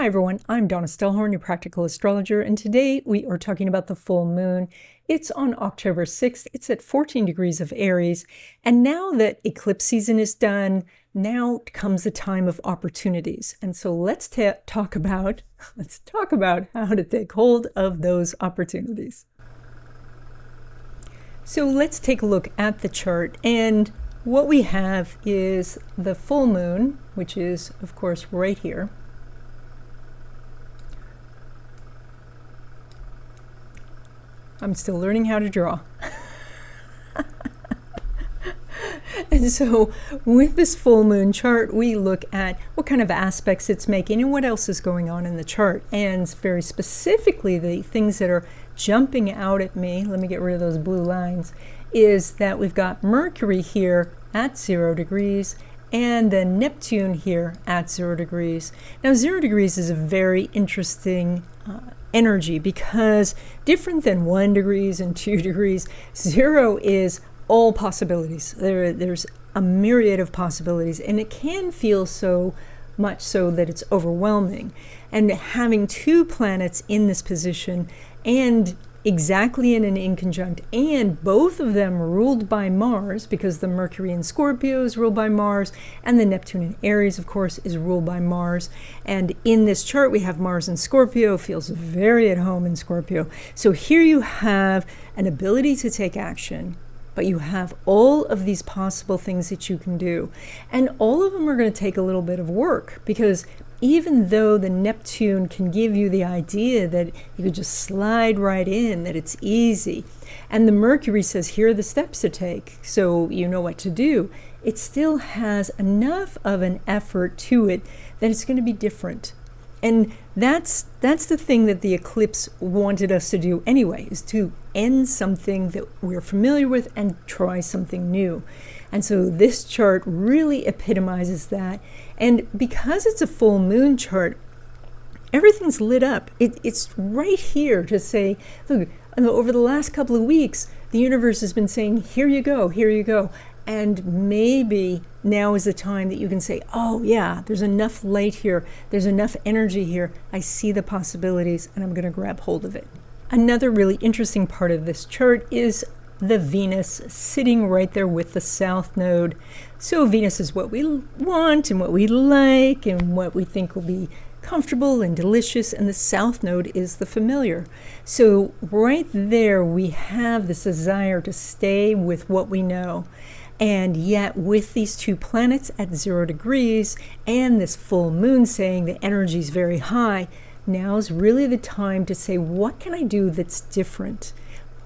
Hi everyone, I'm Donna Stellhorn, your practical astrologer, and today we are talking about the full moon. It's on October 6th, it's at 14 degrees of Aries, and now that eclipse season is done, now comes the time of opportunities. And so let's talk about how to take hold of those opportunities. So let's take a look at the chart, and what we have is the full moon, which is of course right here. I'm still learning how to draw. And so with this full moon chart, we look at what kind of aspects it's making and what else is going on in the chart. And very specifically, the things that are jumping out at me, let me get rid of those blue lines, is that we've got Mercury here at 0 degrees and then Neptune here at 0 degrees. Now 0 degrees is a very interesting energy, because different than 1 degrees and 2 degrees, 0 is all possibilities. There's a myriad of possibilities, and it can feel so much so that it's overwhelming. And having two planets in this position, and exactly in an inconjunct, and both of them ruled by Mars, because the Mercury in Scorpio is ruled by Mars, and the Neptune in Aries, of course, is ruled by Mars. And in this chart, we have Mars in Scorpio, feels very at home in Scorpio. So here you have an ability to take action, but you have all of these possible things that you can do. And all of them are going to take a little bit of work, because even though the Neptune can give you the idea that you could just slide right in, that it's easy, and the Mercury says, here are the steps to take, so you know what to do, it still has enough of an effort to it that it's going to be different. And that's the thing that the eclipse wanted us to do anyway, is to end something that we're familiar with and try something new. And so this chart really epitomizes that. And because it's a full moon chart, everything's lit up. It's right here to say, look, over the last couple of weeks, the universe has been saying, here you go, here you go. And maybe now is the time that you can say, oh yeah, there's enough light here, there's enough energy here, I see the possibilities, and I'm going to grab hold of it. Another really interesting part of this chart is the Venus sitting right there with the South Node. So Venus is what we want and what we like and what we think will be comfortable and delicious, and the South Node is the familiar. So right there we have this desire to stay with what we know. And yet with these two planets at 0 degrees and this full moon saying the energy is very high, now's really the time to say, what can I do that's different?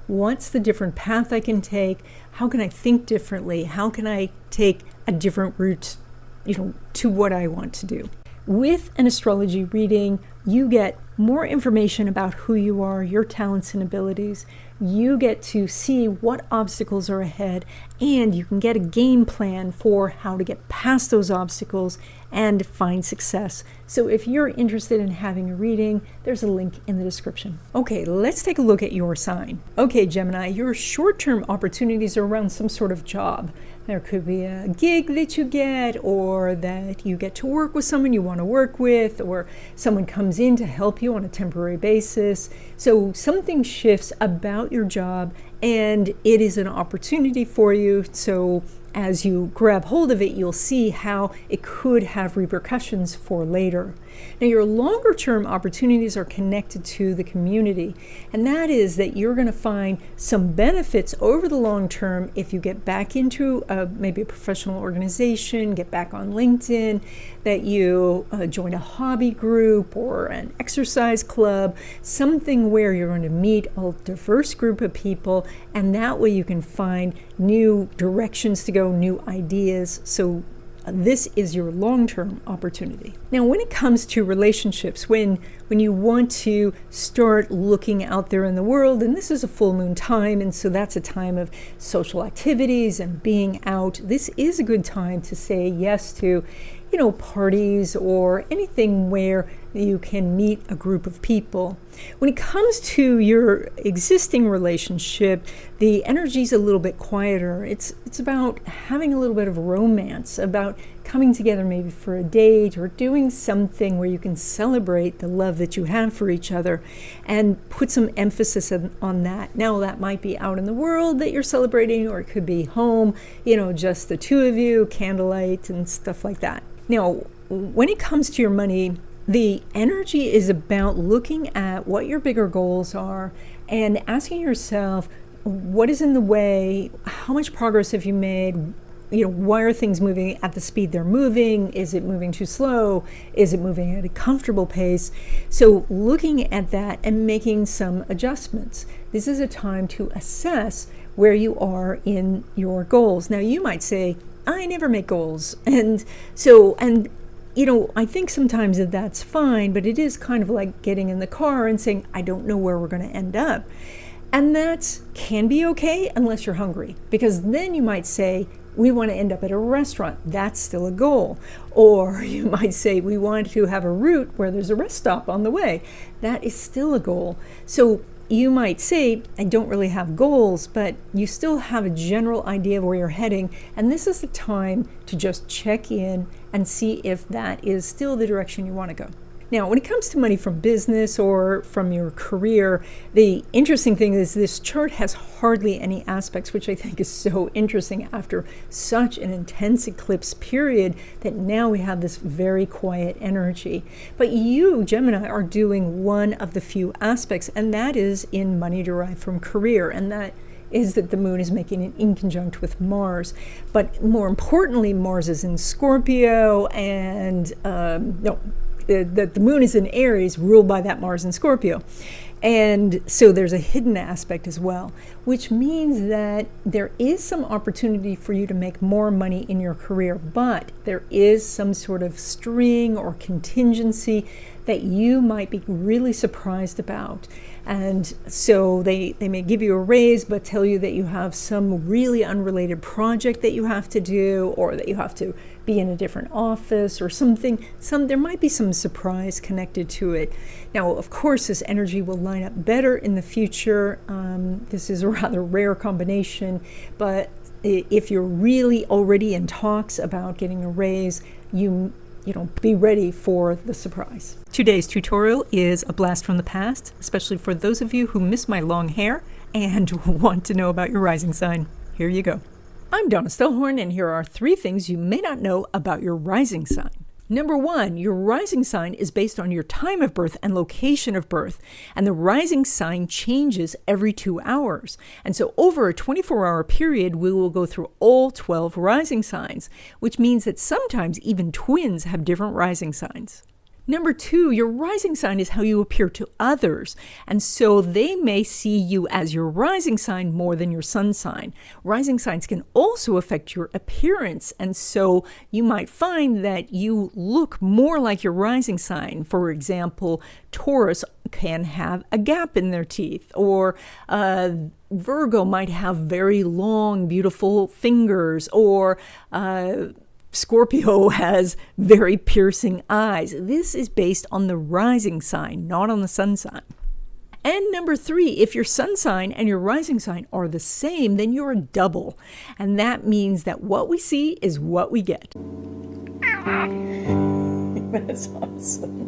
What's the different path I can take? How can I think differently? How can I take a different route, to what I want to do? With an astrology reading, you get more information about who you are, your talents and abilities. You get to see what obstacles are ahead, and you can get a game plan for how to get past those obstacles and find success. So if you're interested in having a reading, there's a link in the description. Okay, let's take a look at your sign. Okay, Gemini, your short-term opportunities are around some sort of job. There could be a gig that you get, or that you get to work with someone you want to work with, or someone comes in to help you on a temporary basis. So something shifts about your job, and it is an opportunity for you. So as you grab hold of it, you'll see how it could have repercussions for later. Now, your longer term opportunities are connected to the community, and that is that you're going to find some benefits over the long term if you get back into maybe a professional organization, get back on LinkedIn, that you join a hobby group or an exercise club, something where you're going to meet a diverse group of people, and that way you can find new directions to go, new ideas. So this is your long-term opportunity. Now, when it comes to relationships, when you want to start looking out there in the world, and this is a full moon time, and so that's a time of social activities and being out, this is a good time to say yes to, parties or anything where You can meet a group of people. When it comes to your existing relationship, the energy is a little bit quieter. It's about having a little bit of romance, about coming together maybe for a date or doing something where you can celebrate the love that you have for each other and put some emphasis on that. Now, that might be out in the world that you're celebrating, or it could be home, just the two of you, candlelight and stuff like that. Now, when it comes to your money, the energy is about looking at what your bigger goals are and asking yourself, what is in the way? How much progress have you made? Why are things moving at the speed they're moving? Is it moving too slow? Is it moving at a comfortable pace? So looking at that and making some adjustments. This is a time to assess where you are in your goals. Now, you might say, I never make goals. I think sometimes that's fine, but it is kind of like getting in the car and saying, I don't know where we're going to end up. And that can be okay unless you're hungry, because then you might say, we want to end up at a restaurant. That's still a goal. Or you might say, we want to have a route where there's a rest stop on the way. That is still a goal. So you might say, I don't really have goals, but you still have a general idea of where you're heading. And this is the time to just check in and see if that is still the direction you want to go. Now, when it comes to money from business or from your career, the interesting thing is this chart has hardly any aspects, which I think is so interesting after such an intense eclipse period that now we have this very quiet energy. But you, Gemini, are doing one of the few aspects, and that is in money derived from career, and that is that the moon is making an inconjunct with Mars. But more importantly, Mars is in Scorpio, and the moon is in Aries, ruled by that Mars in Scorpio. And so there's a hidden aspect as well, which means that there is some opportunity for you to make more money in your career, but there is some sort of string or contingency that you might be really surprised about. And so they may give you a raise, but tell you that you have some really unrelated project that you have to do, or that you have to be in a different office or something. There might be some surprise connected to it. Now, of course, this energy will line up better in the future. This is a rather rare combination, but if you're really already in talks about getting a raise, be ready for the surprise. Today's tutorial is a blast from the past, especially for those of you who miss my long hair and want to know about your rising sign. Here you go. I'm Donna Stellhorn, and here are 3 things you may not know about your rising sign. Number 1, your rising sign is based on your time of birth and location of birth, and the rising sign changes every 2 hours. And so over a 24-hour period, we will go through all 12 rising signs, which means that sometimes even twins have different rising signs. Number 2, your rising sign is how you appear to others, and so they may see you as your rising sign more than your sun sign. Rising signs can also affect your appearance, and so you might find that you look more like your rising sign. For example, Taurus can have a gap in their teeth, or Virgo might have very long, beautiful fingers, or Scorpio has very piercing eyes. This is based on the rising sign, not on the sun sign. And number 3, if your sun sign and your rising sign are the same, then you're a double. And that means that what we see is what we get. That's awesome.